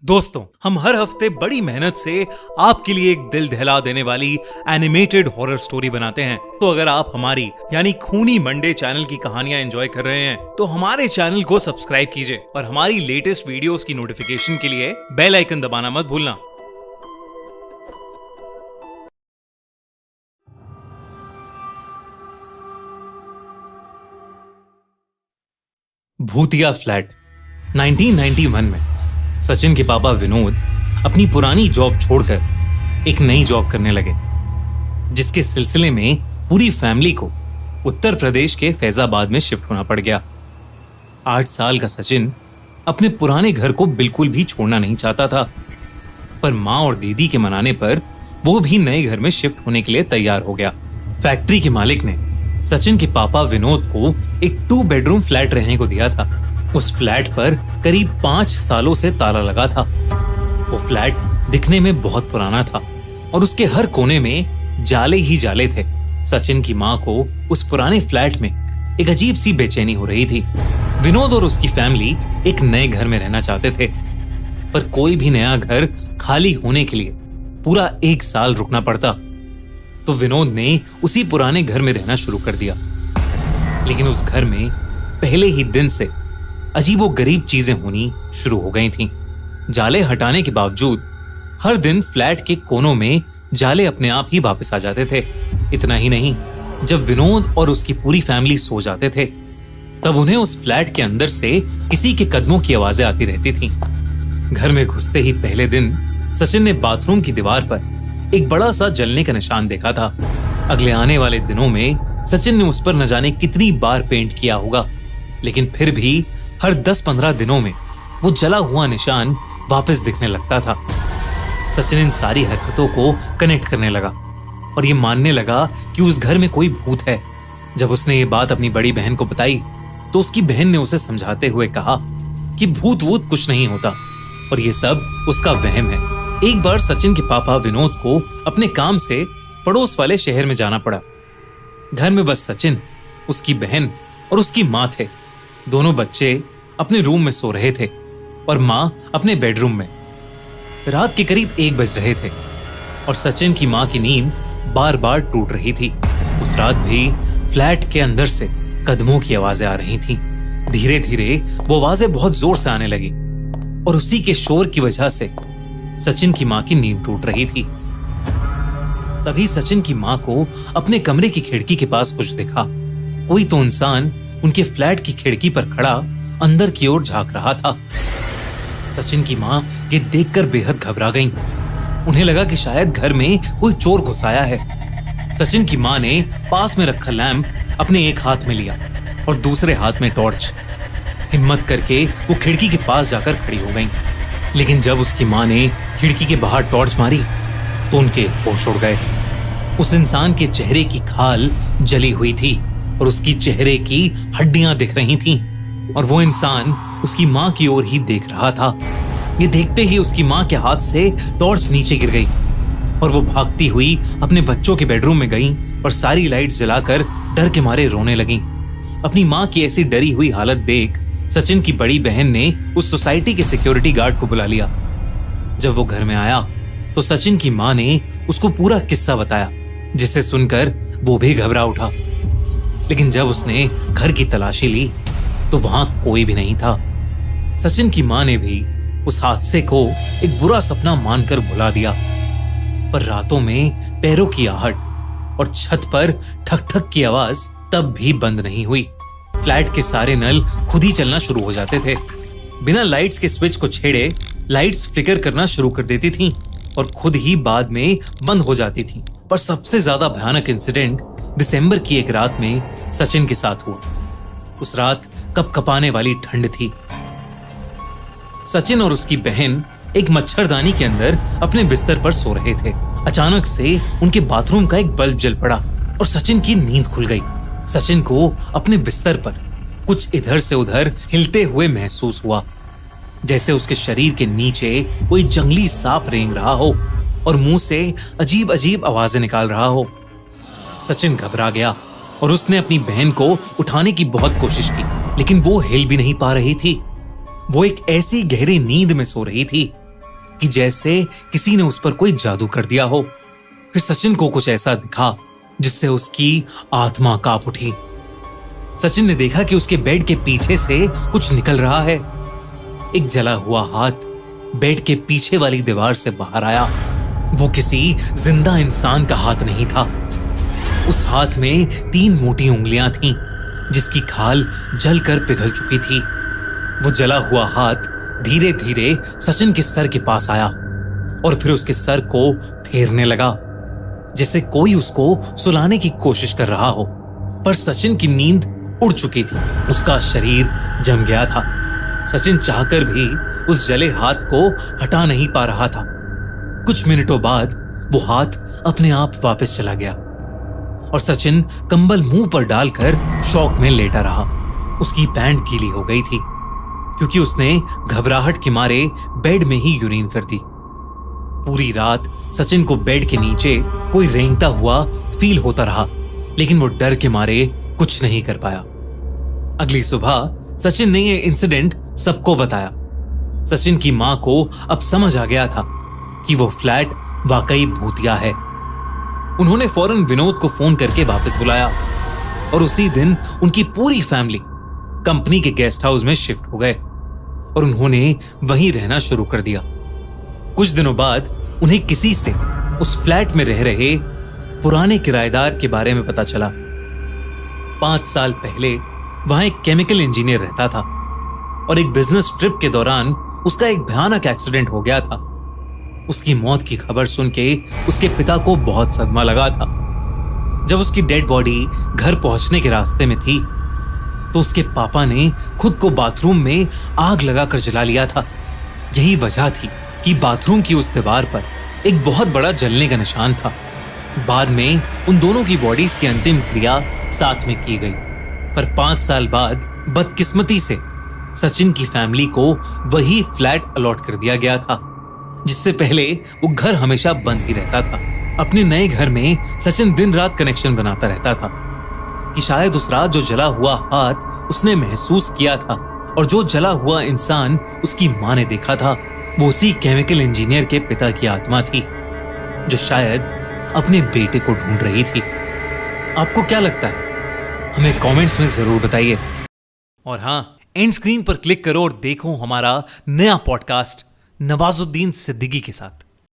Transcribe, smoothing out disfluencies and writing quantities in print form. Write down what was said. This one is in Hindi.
दोस्तों, हम हर हफ्ते बड़ी मेहनत से आपके लिए एक दिल दहला देने वाली एनिमेटेड हॉरर स्टोरी बनाते हैं। तो अगर आप हमारी यानी खूनी मंडे चैनल की कहानियां एंजॉय कर रहे हैं तो हमारे चैनल को सब्सक्राइब कीजिए और हमारी लेटेस्ट वीडियोस की नोटिफिकेशन के लिए बेल आइकन दबाना मत भूलना। भूतिया फ्लैट। 1991 में सचिन के पापा विनोद अपनी पुरानी जॉब छोड़कर एक नई जॉब करने लगे, जिसके सिलसिले में पूरी फैमिली को उत्तर प्रदेश के फैजाबाद में शिफ्ट होना पड़ गया। 8 साल का सचिन अपने पुराने घर को बिल्कुल भी छोड़ना नहीं चाहता था, पर माँ और दीदी के मनाने पर वो भी नए घर में शिफ्ट होने के लिए तैयार हो गया। फैक्ट्री के मालिक ने सचिन के पापा विनोद को एक 2 बेडरूम फ्लैट रहने को दिया था। उस फ्लैट पर करीब 5 सालों से ताला लगा था। वो फ्लैट दिखने में बहुत पुराना था और उसके हर कोने में जाले ही जाले थे। सचिन की माँ को उस पुराने फ्लैट में एक अजीब सी बेचैनी हो रही थी। विनोद और उसकी फैमिली एक नए घर में रहना चाहते थे, पर कोई भी नया घर खाली होने के लिए पूरा 1 साल रुकना पड़ता। तो विनोद ने उसी पुराने घर में रहना शुरू कर दिया। लेकिन उस घर में पहले ही दिन से अजीबोगरीब चीजें होनी शुरू हो गई थीं। जाले हटाने के बावजूद हर दिन फ्लैट के कोनों में जाले अपने आप ही वापस आ जाते थे। इतना ही नहीं, जब विनोद और उसकी पूरी फैमिली सो जाते थे तब उन्हें उस फ्लैट के अंदर से किसी के कदमों की आवाजें आती रहती थीं। घर में घुसते ही पहले दिन सचिन ने बाथरूम की दीवार पर एक बड़ा सा जलने का निशान देखा था। अगले आने वाले दिनों में सचिन ने उस पर न जाने कितनी बार पेंट किया होगा, लेकिन फिर भी हर 10-15 दिनों में वो जला हुआ निशान वापस दिखने लगता था। सचिन इन सारी हरकतों को कनेक्ट करने लगा और ये मानने लगा कि उस घर में कोई भूत है। जब उसने ये बात अपनी बड़ी बहन को बताई तो उसकी बहन ने उसे समझाते हुए कहा कि भूत वूत कुछ नहीं होता और ये सब उसका वहम है। एक बार सचिन के पापा विनोद को अपने काम से पड़ोस वाले शहर में जाना पड़ा। घर में बस सचिन, उसकी बहन और उसकी माँ थे। दोनों बच्चे अपने रूम में सो रहे थे और माँ अपने बेडरूम में। रात के करीब 1 बज रहे थे और सचिन की माँ की नींद बार बार टूट रही थी। उस रात भी फ्लैट के अंदर से कदमों की आवाजें आ रही थीं। धीरे धीरे वो आवाजें बहुत जोर से आने लगी और उसी के शोर की वजह से सचिन की माँ की नींद टूट रही थी। तभी सचिन की माँ को अपने कमरे की खिड़की के पास कुछ दिखा। कोई तो इंसान उनके फ्लैट की खिड़की पर खड़ा अंदर की ओर झांक रहा था। सचिन की माँ ये देखकर बेहद घबरा गईं। उन्हें लगा कि शायद घर में कोई चोर घुस आया है। सचिन की माँ ने पास में रखा लैंप अपने एक हाथ में लिया और दूसरे हाथ में टॉर्च। हिम्मत करके वो खिड़की के पास जाकर खड़ी हो गईं। लेकिन जब उसकी माँ ने खिड़की के बाहर टॉर्च मारी तो उनके होश उड़ गए। उस इंसान के चेहरे की खाल जली हुई थी और उसकी चेहरे की हड्डियां दिख रही थीं और वो इंसान उसकी माँ की ओर ही देख रहा था। ये देखते ही उसकी माँ के हाथ से टॉर्च नीचे गिर गई और वो भागती हुई अपने बच्चों के बेडरूम में गई और सारी लाइट जलाकर डर के मारे रोने लगी। अपनी माँ की ऐसी डरी हुई हालत देख सचिन की बड़ी बहन ने उस सोसाइटी के सिक्योरिटी गार्ड को बुला लिया। जब वो घर में आया तो सचिन की माँ ने उसको पूरा किस्सा बताया, जिसे सुनकर वो भी घबरा उठा। लेकिन जब उसने घर की तलाशी ली तो वहां कोई भी नहीं था। सचिन की माँ ने भी उस हादसे को एक बुरा सपना मानकर भुला दिया। पर रातों में पैरों की आहट और छत पर ठक ठक की आवाज तब भी बंद नहीं हुई। फ्लैट के सारे नल खुद ही चलना शुरू हो जाते थे। बिना लाइट्स के स्विच को छेड़े लाइट्स फ्लिकर करना शुरू कर देती थीं और खुद ही बाद में बंद हो जाती थीं। पर सबसे ज्यादा भयानक इंसिडेंट दिसंबर की एक रात में सचिन के साथ हुआ। उस रात कपकपाने वाली ठंड थी। सचिन और उसकी बहन एक मच्छरदानी के अंदर अपने बिस्तर पर सो रहे थे। अचानक से उनके बाथरूम का एक बल्ब जल पड़ा और सचिन की नींद खुल गई। सचिन को अपने बिस्तर पर कुछ इधर से उधर हिलते हुए महसूस हुआ, जैसे उसके शरीर के नीचे कोई जंगली सांप रेंग रहा हो और मुंह से अजीब अजीब आवाजें निकाल रहा हो। सचिन घबरा गया और उसने अपनी बहन को उठाने की बहुत कोशिश की, लेकिन वो हिल भी नहीं पा रही थी। वो एक ऐसी गहरी नींद में सो रही थी कि जैसे किसी ने उस पर कोई जादू कर दिया हो। फिर सचिन को कुछ ऐसा दिखा जिससे उसकी आत्मा कांप उठी। सचिन ने देखा कि उसके बेड के पीछे से कुछ निकल रहा है। एक जला हुआ हाथ बेड के पीछे वाली दीवार से बाहर आया। वो किसी जिंदा इंसान का हाथ नहीं था। उस हाथ में 3 मोटी उंगलियां थीं, जिसकी खाल जलकर पिघल चुकी थी। वो जला हुआ हाथ धीरे धीरे सचिन के सर के पास आया और फिर उसके सर को फेरने लगा, जैसे कोई उसको सुलाने की कोशिश कर रहा हो। पर सचिन की नींद उड़ चुकी थी। उसका शरीर जम गया था। सचिन चाहकर भी उस जले हाथ को हटा नहीं पा रहा था। कुछ मिनटों बाद वो हाथ अपने आप वापस चला गया और सचिन कंबल मुंह पर डालकर शौक में लेटा रहा। उसकी पैंट गीली हो गई थी क्योंकि उसने घबराहट के मारे बेड में ही यूरिन कर दी। पूरी रात सचिन को बेड के नीचे कोई रेंगता हुआ फील होता रहा, लेकिन वो डर के मारे कुछ नहीं कर पाया। अगली सुबह सचिन ने यह इंसिडेंट सबको बताया। सचिन की मां को अब समझ आ गया था कि वो फ्लैट वाकई भूतिया है। उन्होंने फौरन विनोद को फोन करके वापस बुलाया और उसी दिन उनकी पूरी फैमिली कंपनी के गेस्ट हाउस में शिफ्ट हो गए और उन्होंने वहीं रहना शुरू कर दिया। कुछ दिनों बाद उन्हें किसी से उस फ्लैट में रह रहे पुराने किराएदार के बारे में पता चला। 5 साल पहले वहां एक केमिकल इंजीनियर रहता था और एक बिजनेस ट्रिप के दौरान उसका एक भयानक एक्सीडेंट हो गया था। उसकी मौत की खबर सुन के उसके पिता को बहुत सदमा लगा था। जब उसकी डेड बॉडी घर पहुंचने के रास्ते में थी तो उसके पापा ने खुद को बाथरूम में आग लगाकर जला लिया था। यही वजह थी कि बाथरूम की उस दीवार पर एक बहुत बड़ा जलने का निशान था। बाद में उन दोनों की बॉडीज की अंतिम क्रिया साथ में की गई, पर 5 साल बाद बदकिस्मती से सचिन की फैमिली को वही फ्लैट अलॉट कर दिया गया था, जिससे पहले वो घर हमेशा बंद ही रहता था। अपने नए घर में सचिन दिन रात कनेक्शन बनाता रहता था कि शायद उस रात जो जला हुआ हाथ उसने महसूस किया था और जो जला हुआ इंसान उसकी मां ने देखा था, वो उसी केमिकल इंजीनियर के पिता की आत्मा थी जो शायद अपने बेटे को ढूंढ रही थी। आपको क्या लगता है? हमें कमेंट्स में जरूर बताइए। और हाँ, एंड स्क्रीन पर क्लिक करो और देखो हमारा नया पॉडकास्ट नवाजुद्दीन सिद्दीकी के साथ।